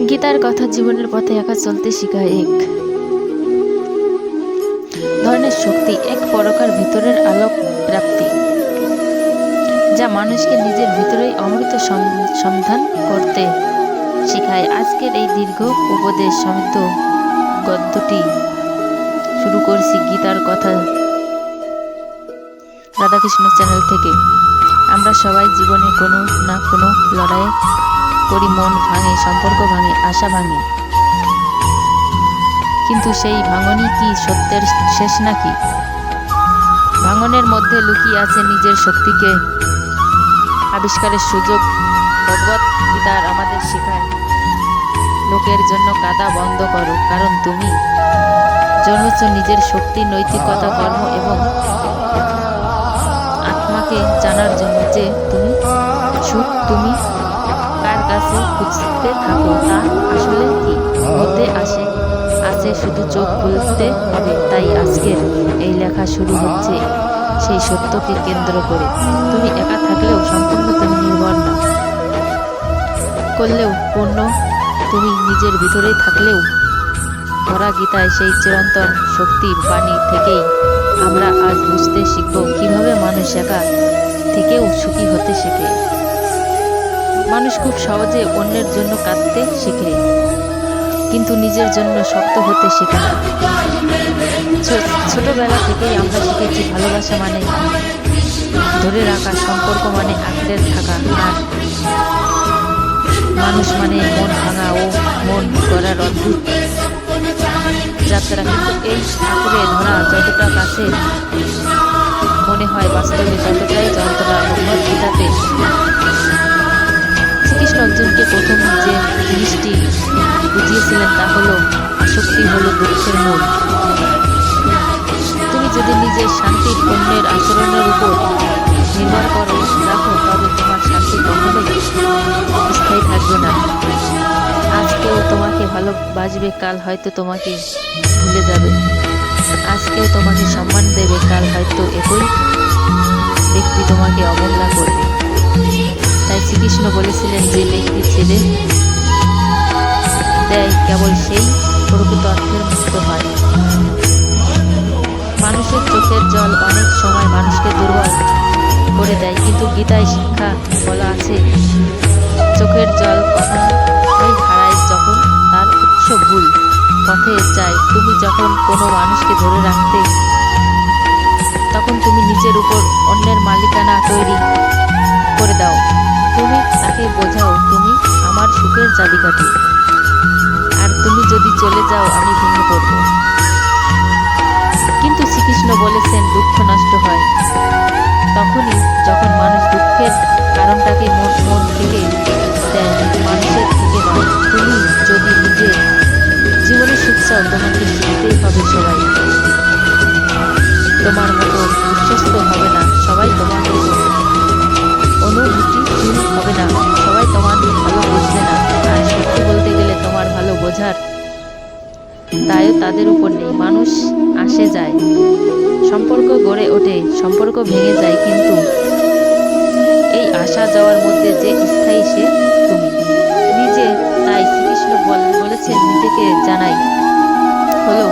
গীতার কথা জীবনের পথে একা চলতে শেখায় এক ধরনের শক্তি, এক প্রকার ভিতরের আলোক প্রাপ্তি, যা মানুষকে নিজের ভিতরেই অমৃত সন্ধান করতে শেখায়। আজকের এই দীর্ঘ উপদেশ সমৃদ্ধ গদ্যটি শুরু করছি গীতার কথা রাধাকৃষ্ণ চ্যানেল থেকে। আমরা সবাই জীবনে কোনো না কোনো লড়াই করি, মন ভাঙে, সম্পর্ক ভাঙে, আশা ভাঙে, কিন্তু সেই ভাঙনই কি সত্যের শেষ নাকি? ভাঙনের মধ্যে লুকিয়ে আছে নিজের শক্তিকে আবিষ্কারের সুযোগ। ভগবত গীতার আমাদের শেখায়, লোকের জন্য কাঁদা বন্ধ করো, কারণ তুমি জন্মেছ নিজের শক্তি, নৈতিকতা, কর্ম এবং আত্মাকে জানার জন্য। যে তুমি সুখ তুমি কার কাছে খুঁজতে থাকো তা আসলে কি মধ্যে আছে শুধু চোখ খুলতে হবে। তাই আজকের এই লেখা শুরু হচ্ছে সেই সত্যকে কেন্দ্র করে। তুমি একা থাকলেও সম্পূর্ণ তুমি নির্ভর না করলেও পূর্ণ তুমি নিজের ভিতরেই থাকলেও ভরা গীতায় সেই চিরন্তন শক্তির বাণী থেকেই আমরা আজ বুঝতে শিখব কিভাবে মানুষ একা থেকেও সুখী হতে শেখে। মানুষ খুব সহজে অন্যের জন্য কাঁদতে শেখে, কিন্তু নিজের জন্য শক্ত হতে শেখে না। ছোটবেলা থেকেই আমরা শিখেছি ভালোবাসা মানে ধরে রাখা, সম্পর্ক মানে আঁকড়ে থাকা, আর মানুষ মানে মন ভাঙা ও মন গড়ার অদ্ভুত যাত্রা। কিন্তু এই আঁকড়ে ধরা যতটা কাছে মনে হয়, বাস্তবে ততটাই যন্ত্রণা। ভগবত গীতাতে শ্রীকৃষ্ণ অর্জুনকে প্রথম যে জিনিসটি বুঝিয়েছিলেন তা হলো আসক্তি হলো দুঃখের মূল। তুমি যদি নিজের শান্তির অন্যের আচরণের উপর নির্ভর করো রাখো, তবে তোমার শান্তি কখনোই স্থায়ী থাকবে না। আজ কেউ তোমাকে ভালোবাসবে, কাল হয়তো তোমাকে ভুলে যাবে। আজ কেউ তোমাকে সম্মান দেবে, কাল হয়তো একই ব্যক্তি তোমাকে অবহেলা করবে। তাই শ্রীকৃষ্ণ বলেছিলেন, যে ব্যক্তি ছেড়ে দেয় কেবল সেই প্রকৃত অর্থের মুক্ত হয়। মানুষের চোখের জল অনেক সময় মানুষকে দুর্বল করে দেয়, কিন্তু গীতায় শিক্ষা বলা আছে চোখের জল কখনোই হারায় যখন তার উৎস ভুল পথে যায়। তুমি যখন কোনো মানুষকে ধরে রাখতে, তখন তুমি নিজের উপর অন্যের মালিকানা তৈরি করে দাও। তুমি তাকে বোঝাও, তুমি আমার সুখের চাবিকাঠি, আর তুমি যদি চলে যাও আমি ভেঙে পড়ব। কিন্তু শ্রীকৃষ্ণ বলেছেন দুঃখ নষ্ট হয় তখনই যখন মানুষ দুঃখের কারণটাকে মন থেকে দেয়, মানুষের থেকে নয়। তুমি যদি নিজের জীবনে সুখ চাও, তোমাকে শিখতেই হবে সবাই তোমার মতো বিশ্বস্ত হবে না, সবাই তোমার মতো অনুভূতিশীল হবে না, সবাই তোমার ভালো বুঝবে না। আর সত্যি বলতে গেলে তোমার ভালো বোঝার দায়ও তাদের উপর নেই। মানুষ আসে যায়, সম্পর্ক গড়ে ওঠে, সম্পর্ক ভেঙে যায়, কিন্তু এই আসা যাওয়ার মধ্যে যে স্থায়ী সে তুমি নিজে। তাই শ্রীকৃষ্ণ বলেছেন, নিজেকে জানাই হলো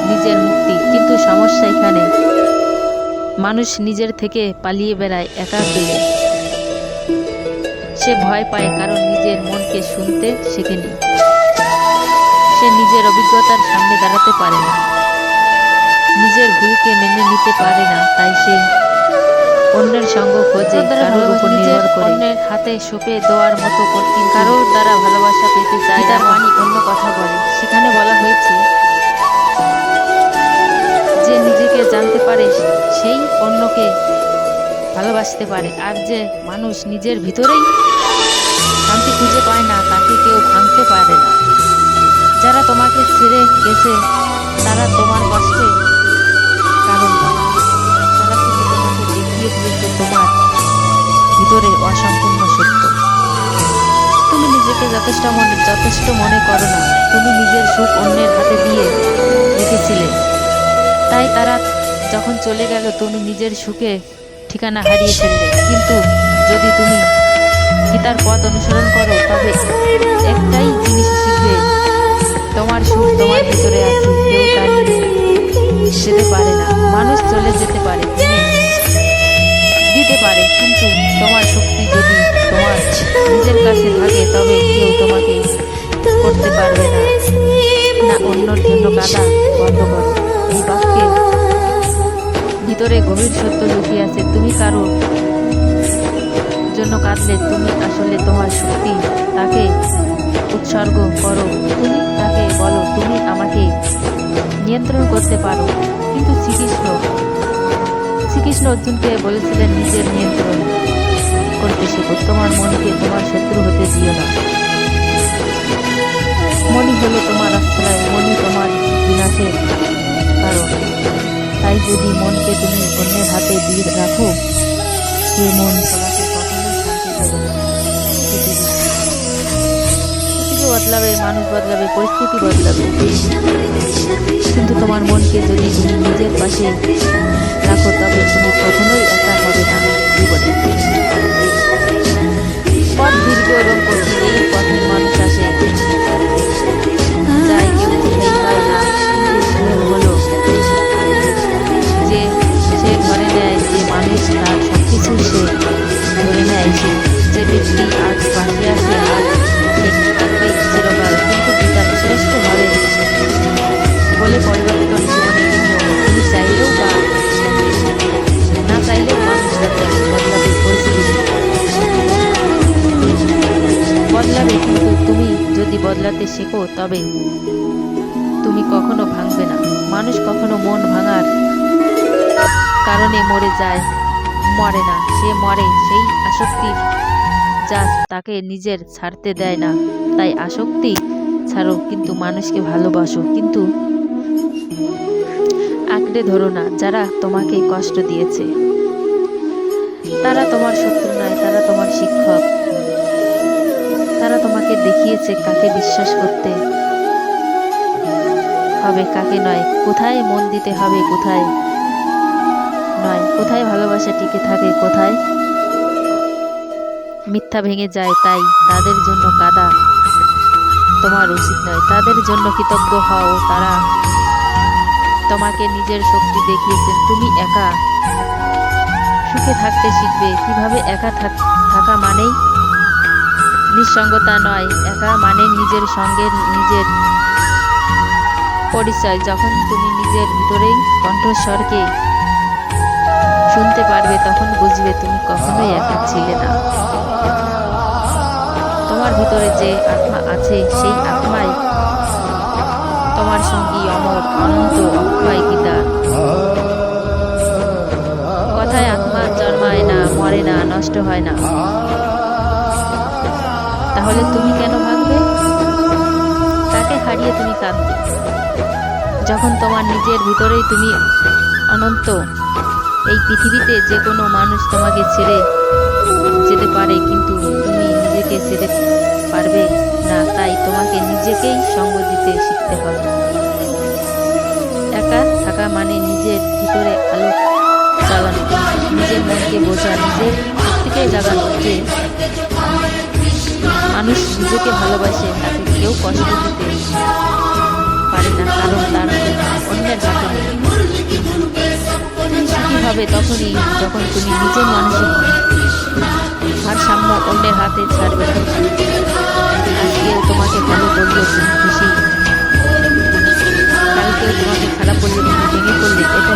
নিজের মুক্তি। কিন্তু সমস্যা এখানে, মানুষ নিজের থেকে পালিয়ে বেড়ায় একা পেলে। সে ভয় পায় কারণ নিজের মনকে শুনতে শেখেনি। সে নিজের অভিজ্ঞতার সামনে দাঁড়াতে পারে না, নিজের ভুলকে মেনে নিতে পারে না। তাই সে অন্যের সঙ্গ খোঁজে, কারোর উপর নির্ভর করে, অন্যের হাতে সঁপে দেওয়ার মতো করতে, কারোর দ্বারা ভালোবাসা পেতে চায়। তার বাণী অন্য কথা বলে। সেখানে বলা হয়েছে, যে নিজেকে জানতে পারে সেই অন্যকে ভালোবাসতে পারে, আর যে মানুষ নিজের ভিতরেই শান্তি খুঁজে পায় না তাকে কেউ ভাঙতে পারে না। যারা তোমাকে ছেড়ে গেছে তারা তোমার কষ্টের কারণ নয়, তারা শুধু তোমাকে দেখিয়ে দিয়েছে তোমার ভিতরে অসম্পূর্ণ সত্য। তুমি নিজেকে যথেষ্ট মনে করো না, তুমি নিজের সুখ অন্যের হাতে দিয়ে রেখেছিলে। তাই তারা যখন চলে গেল তুমি নিজের সুখে ঠিকানা হারিয়ে ফেলবে। কিন্তু যদি তুমি গীতার পথ অনুসরণ করো তবে একটাই জিনিস শিখবে, তোমার সুখ তোমার ভিতরে আছে, কেউ তা নিয়ে যেতে পারে না। মানুষ চলে যেতে পারে, ভেঙে দিতে পারে, কিন্তু তোমার শক্তি যদি তোমার নিজের কাছে থাকে তবে কেউ তোমাকে করতে পারবে না। না, অন্যর জন্য কাঁদা বন্ধ করো। এই বাক্যের ভিতরে গভীর সত্য লুকিয়ে আছে। তুমি কারো জন্য কাঁদলে তুমি আসলে তোমার শক্তি তাকে উৎসর্গ করো। তুমি তাকে বলো, তুমি আমাকে নিয়ন্ত্রণ করতে পারো। কিন্তু শ্রীকৃষ্ণ অর্জুনকে বলেছিলেন, নিজের নিয়ন্ত্রণ করতে শেখো। তোমার মনকে তোমার শত্রু হতে দিও না। মনই হলো তোমার আশ্রয়, মনই তোমার বিনাশের কারণ। তাই যদি মনকে তুমি অন্যের হাতে দিয়ে রাখো, সে মন তোমাকে কখনোই শান্তি দেবে না। পৃথিবী বদলাবে, মানুষ বদলাবে, পরিস্থিতি বদলাবে, কিন্তু তোমার মনকে যদি তুমি নিজের পাশে রাখো তবে তুমি কখনোই একা হবে না জীবনে। পথ দীর্ঘ এবং কঠিন, এই পথের মানুষ আসে যায়, কেউ চিন্তাই হয় না। কিন্তু হলো যে সে ধরে নেয়, যে মানুষ তার সবকিছু সে ধরে নেয়, যে ব্যক্তি আজ পাশে আসে আজ সে থাকবে চিরকাল। কিন্তু গীতার শ্রেষ্ঠ ভাবে বলে পরিবর্তন জীবনে তুমি চাইলেও বা না চাইলেও মানুষ বদলাবে, পরিস্থিতি বদলাবে, কিন্তু তুমি যদি বদলাতে শেখো তবে তুমি কখনো ভাঙবে না। মানুষ কখনো মন ভাঙার কারণে মরে না, সে মরে সেই আসক্তির যা তাকে নিজের ছাড়তে দেয় না। তাই আসক্তি ছাড়ো, কিন্তু মানুষকে ভালোবাসো, কিন্তু আঁকড়ে ধরো না। যারা তোমাকে কষ্ট দিয়েছে তারা তোমার শত্রু নয়, তারা তোমার শিক্ষক। তারা তোমাকে দেখিয়েছে কাকে বিশ্বাস করতে হবে, কাকে নয়, কোথায় মন দিতে হবে, কোথায় নয়, কোথায় ভালোবাসা টিকে থাকে, কোথায় মিথ্যা ভেঙে যায়। তাই তাদের জন্য কাঁদা তোমার উচিত নয়, তাদের জন্য কৃতজ্ঞ হও। তারা তোমাকে নিজের শক্তি দেখিয়েছেন। তুমি একা সুখে থাকতে শিখবে। কিভাবে? একা থাকা মানেই নিঃসঙ্গতা নয়, একা মানে নিজের সঙ্গে নিজের পরিচয়। যখন তুমি নিজের ভিতরেই কণ্ঠস্বরকে শুনতে পারবে তখন বুঝবে তুমি কখনোই একা ছিলে না। তোমার ভিতরে যে আত্মা আছে সেই আত্মাই তোমার সঙ্গী, অমর, অনন্ত, অক্ষয়। গীতা কথায় আত্মা জন্মায় না, মরে না, নষ্ট হয় না। তাহলে তুমি কেন ভাববে? তাকে হারিয়ে তুমি কাঁদবে যখন তোমার নিজের ভিতরেই তুমি অনন্ত। এই পৃথিবীতে যে কোনো মানুষ তোমাকে ছেড়ে যেতে পারে, কিন্তু তুমি নিজেকে ছেড়ে পারবে না। তাই তোমাকে নিজেকেই সঙ্গ দিতে শিখতে হবে। একা থাকা মানে নিজের ভিতরে আলো জ্বালানো, নিজের মনকে বোঝা, নিজের শক্তিকে জাগানো। যে মানুষ নিজেকে ভালোবাসে তাকে কেউ কষ্ট দিতে পারে না, কারণ তার অন্যের হাতে নেই। তুমি সুখী হবে তখনই যখন তুমি নিজের মানসিক ভারসাম্য অন্যের হাতে ছাড়বে। আজকেও তোমাকে ভালো বললে তুমি খুশি, কালকেও তোমাকে খারাপ বললে তুমি ভেঙে পড়লে। এটা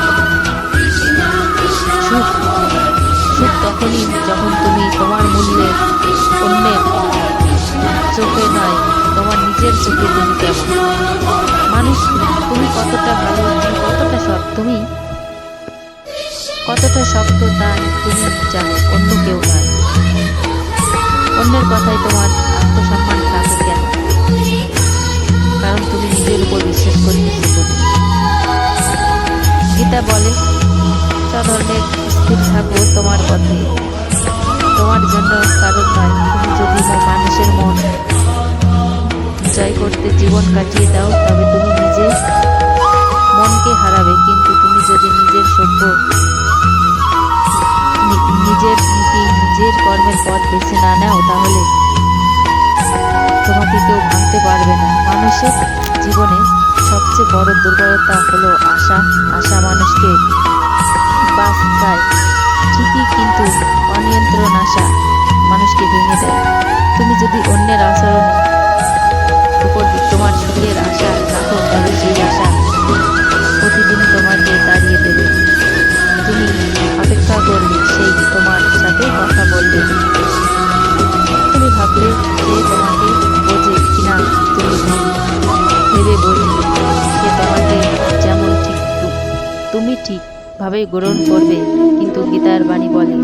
সুখ তখনই যখন তুমি তোমার মূল্যে অন্যের চোখে নয়, তোমার নিজের চোখে তুমি কেমন। মানুষ তুমি কতটা ভালো, তুমি কতটা সৎ, তুমি কতটা শক্ত তা তুমি জানো, অন্য কেউ নয়। অন্যের কথায় তোমার আত্মসম্মান থাকে কেন? কারণ তুমি নিজের উপর বিশ্বাস করতে শেখো। গীতা বলে, সধর্মের স্থির থাকো তোমার পথে, তোমার জন্য কারণ নয়। তুমি যদি মানুষের মন জয় করতে জীবন কাটিয়ে দাও তবে তুমি নিজে মনকে হারাবে। কিন্তু তুমি যদি কর্মের পথ বেছে না নাও, তাহলে তোমাকে কেউ ভাঙতে পারবে না। মানুষের জীবনে সবচেয়ে বড় দুর্বলতা হলো আশা। আশা মানুষকে বাঁচায় ঠিকই, কিন্তু অনিয়ন্ত্রণ আশা মানুষকে ভেঙে দেয়। তুমি যদি অন্যের আচরণে উপর তোমার সুখের আশা রাখো, তবে সেই আশা প্রতিদিনই তোমাকে তাড়িয়ে দেবে। তুমি অপেক্ষা করবে, সেই তোমার সাথে কথা বলবে। তুমি ভাবলে সে তোমাকে বোঝে কিনা তুমি ভেবে বলবে, সে তোমাকে যেমন ঠিক তুমি ঠিকভাবে গ্রহণ করবে। কিন্তু গীতার বাণী বলে,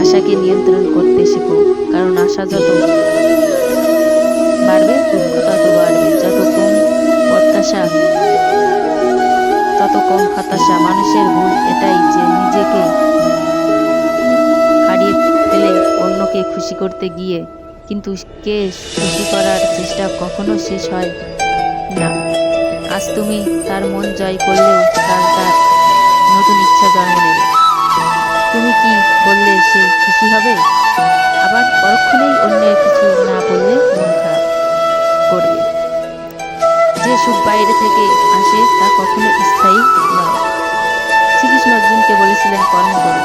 আশাকে নিয়ন্ত্রণ করতে শেখো, কারণ আশা যত বাড়বে দুঃখ তত বাড়বে। যত কম প্রত্যাশা তত কম হতাশা। মানুষের ভুল এটাই যে নিজেকে হারিয়ে ফেলে অন্যকে খুশি করতে গিয়ে, কিন্তু কে খুশি করার চেষ্টা কখনো শেষ হয় না। আজ তুমি তার মন জয় করলেও কাল তার নতুন ইচ্ছা জন্ম নেবে। তুমি কি বললে সে খুশি হবে, আবার পরক্ষণেই অন্যের কিছু না বললে মন খারাপ করবে। যে সুখ বাইরে থেকে আসে তা কখনো স্থায়ী নয়। শ্রীকৃষ্ণ অর্জুনকে বলেছিলেন, কর্ম করো।